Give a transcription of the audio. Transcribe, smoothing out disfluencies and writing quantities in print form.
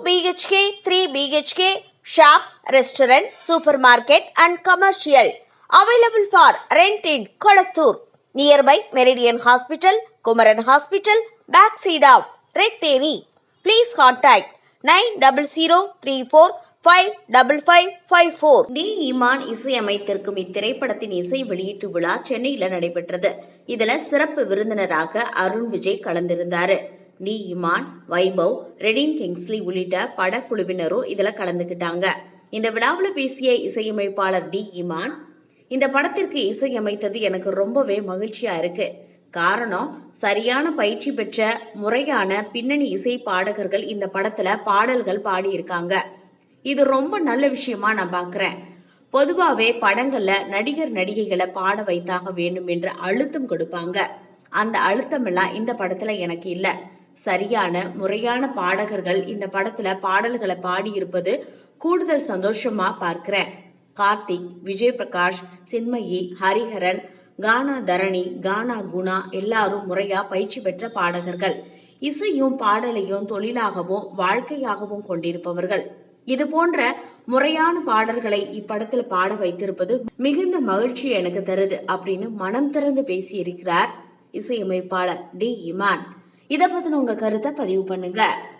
BHK, 3 BHK, shops, restaurant, supermarket and commercial. Available for rent in Kolattur, nearby Meridian Hospital, Kumaran Hospital, backside of Red Terry. Please contact 9034555554. D Imman இசையமைத்திருக்கும் இத்திரைப்படத்தின் இசை வெளியீட்டு விழா சென்னையில் நடைபெற்றது. இதுல சிறப்பு விருந்தினராக அருண் விஜய் கலந்திருந்தாரு. டி இமான், வைபவ், ரெடின் கிங்ஸ்லி உள்ளிட்ட படக்குழுவினரும் இதுல கலந்துகிட்டாங்க. இந்த விழாவில் பேசிய இசையமைப்பாளர் டி இமான், இந்த படத்திற்கு இசையமைத்தது எனக்கு ரொம்பவே மகிழ்ச்சியா இருக்கு. காரணம், சரியான பயிற்சி பெற்ற முறையான பின்னணி இசை பாடகர்கள் இந்த படத்துல பாடல்கள் பாடியிருக்காங்க. இது ரொம்ப நல்ல விஷயமா நான் பாக்குறேன். பொதுவாவே படங்கள்ல நடிகர் நடிகைகளை பாட வைத்தாக வேண்டும் என்று அழுத்தம் கொடுப்பாங்க. அந்த அழுத்தம் எல்லாம் இந்த படத்துல எனக்கு இல்ல. சரியான முறையான பாடகர்கள் இந்த படத்துல பாடல்களை பாடியிருப்பது கூடுதல் சந்தோஷமா பார்க்கிறேன். கார்த்திக், விஜய் பிரகாஷ், சின்மயி, ஹரிஹரன், கானா தரணி, கானா குணா எல்லாரும் முறையா பயிற்சி பெற்ற பாடகர்கள். இசையும் பாடலையும் தொழிலாகவும் வாழ்க்கையாகவும் கொண்டிருப்பவர்கள். இது போன்ற முறையான பாடல்களை இப்படத்துல பாட வைத்திருப்பது மிகுந்த மகிழ்ச்சி எனக்கு தருது அப்படின்னு மனம் திறந்து பேசியிருக்கிறார் இசையமைப்பாளர் டி இமான். இதை பத்தின உங்க கருத்தை பதிவு பண்ணுங்க.